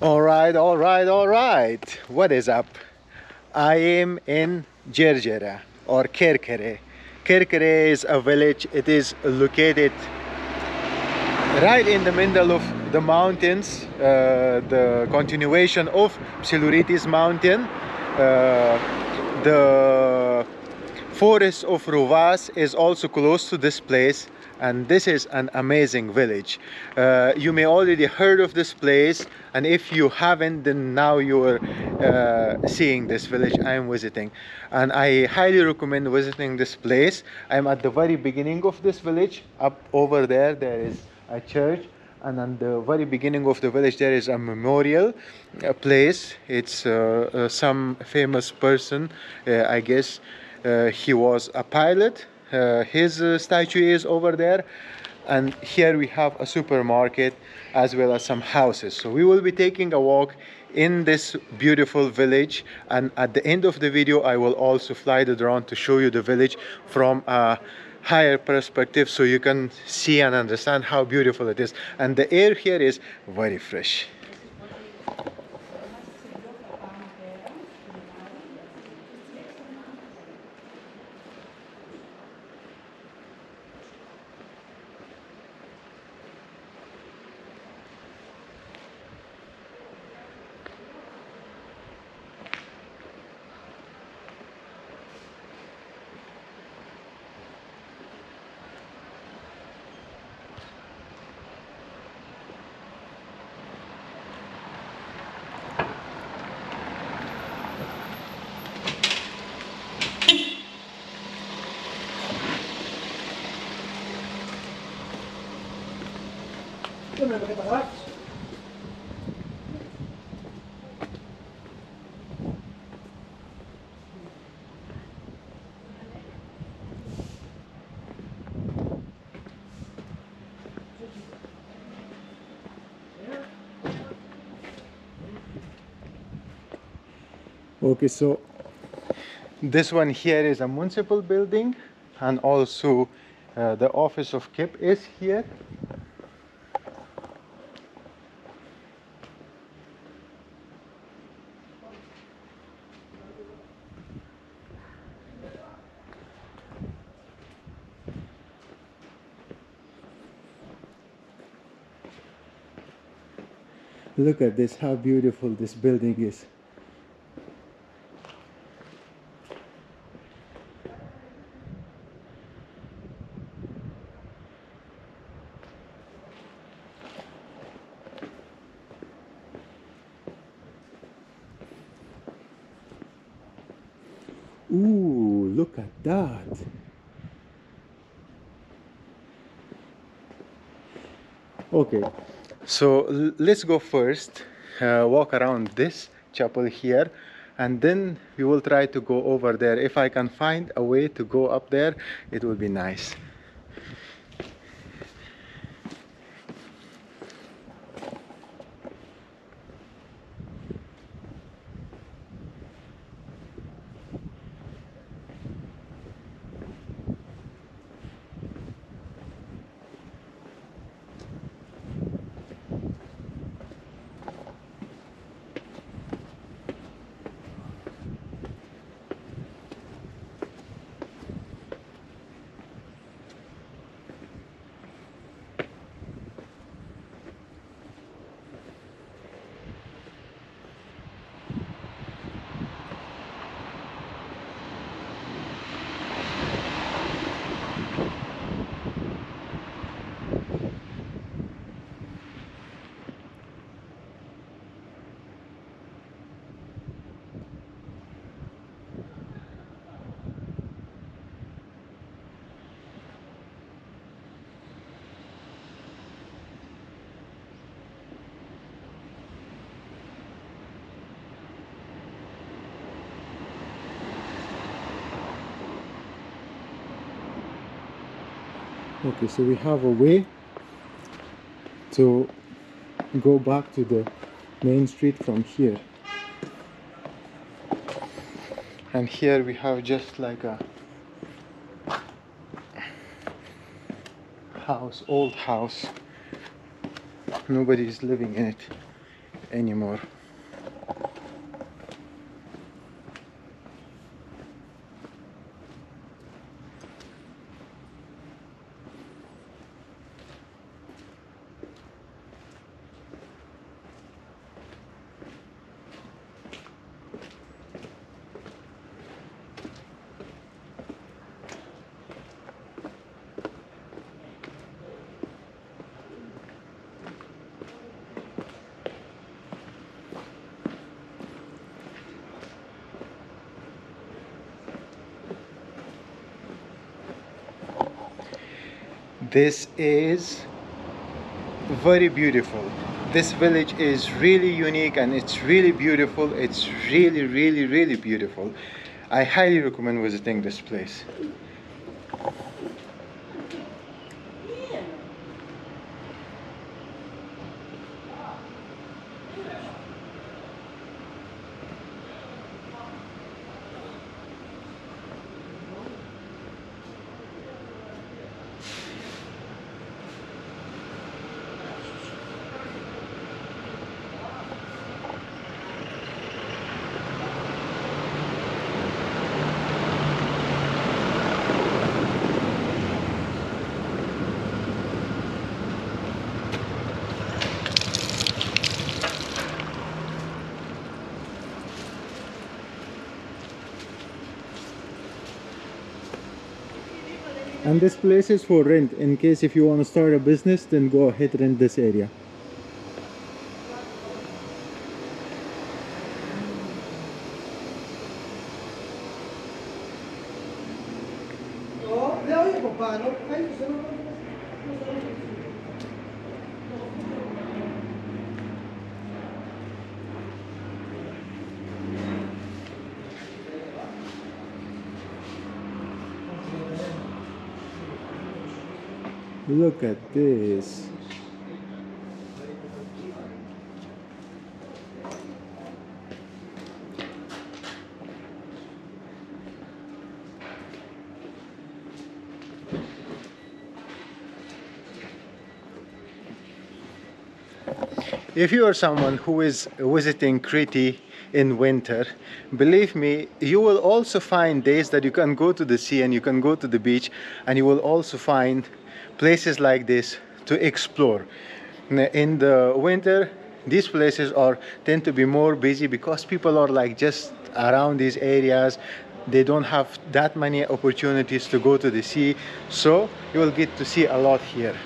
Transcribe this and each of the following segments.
All right. What is up? I am in Gergeri or Kirkere. Kirkere is a village. It is located right in the middle of the mountains, the continuation of Psiloreiti's mountain. The forest of Rouvas is also close to this place, and this is an amazing village. You may already heard of this place, and if you haven't, then now you're seeing this village I am visiting, and I highly recommend visiting this place. I'm at the very beginning of this village. Up over there is a church, and on the very beginning of the village there is a memorial place. It's some famous person, I guess. He was a pilot. His statue is over there, and here we have a supermarket as well as some houses. So we will be taking a walk in this beautiful village, and at the end of the video I will also fly the drone to show you the village from a higher perspective, so you can see and understand how beautiful it is. And the air here is very fresh. Okay, so this one here is a municipal building, and also the office of KIP is here. Look at this, how beautiful this building is. Ooh, look at that. Okay, so let's go first, walk around this chapel here, and then we will try to go over there. If I can find a way to go up there, it will be nice. Okay, so we have a way to go back to the main street from here. And here we have just like a house, old house. Nobody is living in it anymore. This is very beautiful. This village is really unique and it's really beautiful. It's really beautiful. I highly recommend visiting this place. And this place is for rent. In case if you want to start a business, then go ahead, rent this area. Look at this. If you are someone who is visiting Crete in winter, believe me, you will also find days that you can go to the sea and you can go to the beach, and you will also find places like this to explore. In the winter, these places tend to be more busy because people are like just around these areas. They don't have that many opportunities to go to the sea, so you will get to see a lot here.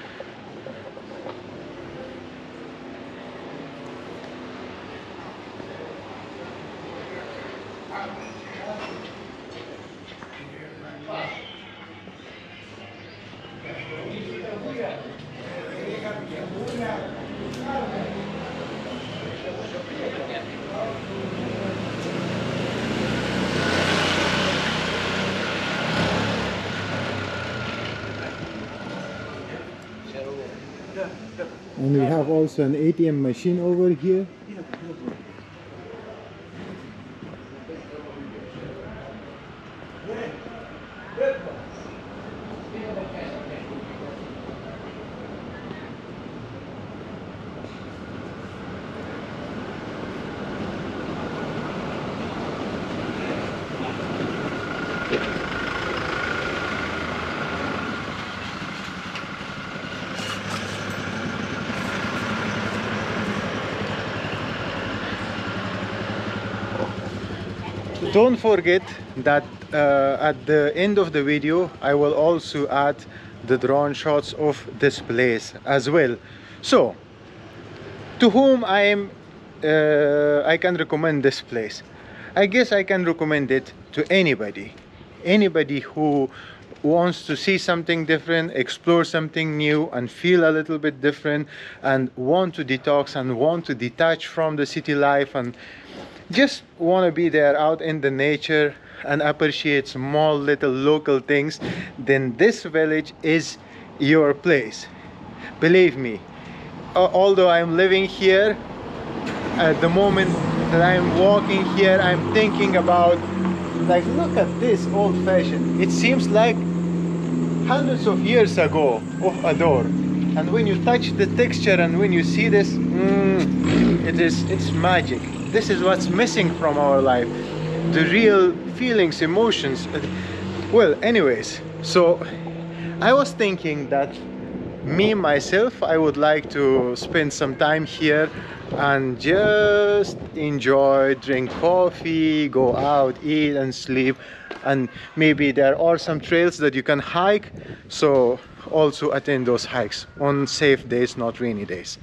And we have also an ATM machine over here. Don't forget that at the end of the video I will also add the drone shots of this place as well. So, to whom I can recommend this place? I guess I can recommend it to anybody who wants to see something different, explore something new and feel a little bit different, and want to detox and want to detach from the city life and just want to be there out in the nature and appreciate small little local things. Then this village is your place. Believe me, although I'm living here, at the moment that I'm walking here, I'm thinking about, like, look at this old-fashioned. It seems like hundreds of years ago of a door. And when you touch the texture and when you see this, it's magic. This is what's missing from our life, the real feelings, emotions. Well, anyways, so I was thinking that myself, I would like to spend some time here and just enjoy, drink coffee, go out, eat and sleep. And maybe there are some trails that you can hike, so also attend those hikes on safe days, not rainy days.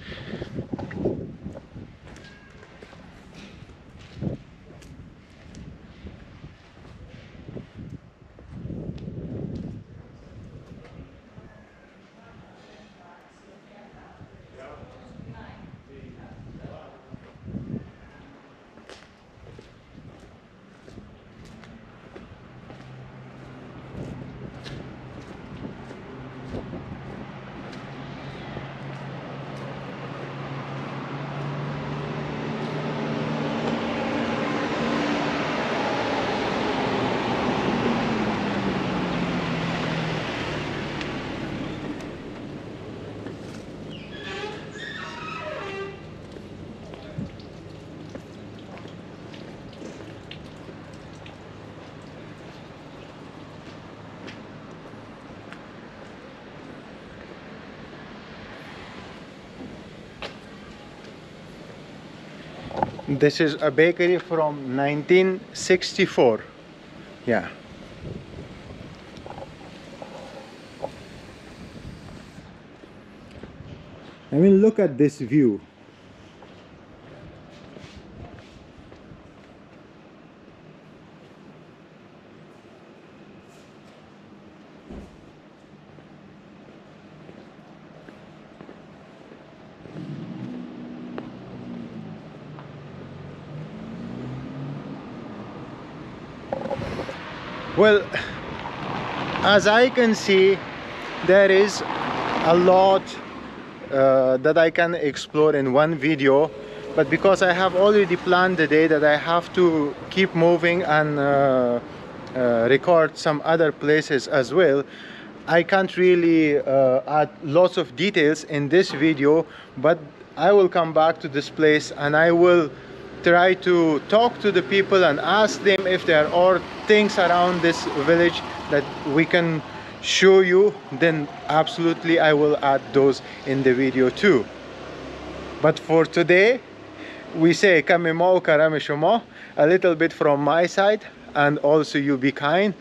This is a bakery from 1964. Yeah. I mean, look at this view. Well, as I can see, there is a lot that I can explore in one video, but because I have already planned the day that I have to keep moving and record some other places as well, I can't really add lots of details in this video. But I will come back to this place and I will try to talk to the people and ask them if there are things around this village that we can show you. Then absolutely I will add those in the video too. But for today, we say kamimo karameshomo, a little bit from my side, and also you be kind.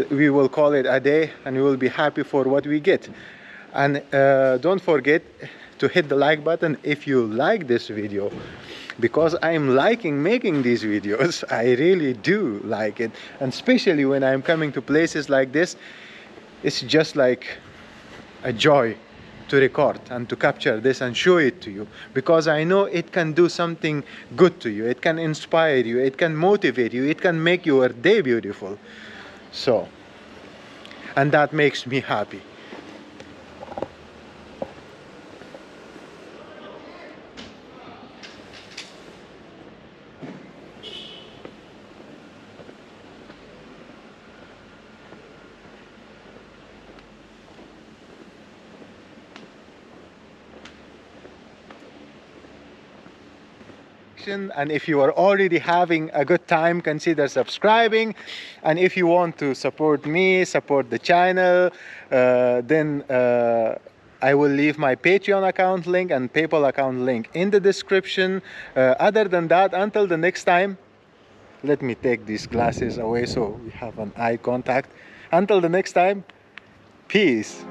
We will call it a day and we will be happy for what we get. And don't forget to hit the like button if you like this video, because I'm liking making these videos. I really do like it, and especially when I'm coming to places like this, it's just like a joy to record and to capture this and show it to you, because I know it can do something good to you, it can inspire you, it can motivate you, it can make your day beautiful. So, and that makes me happy. And if you are already having a good time, consider subscribing. And if you want to support me, support the channel, then I will leave my Patreon account link and PayPal account link in the description. Other than that, until the next time, let me take these glasses away so we have an eye contact. Until the next time, peace.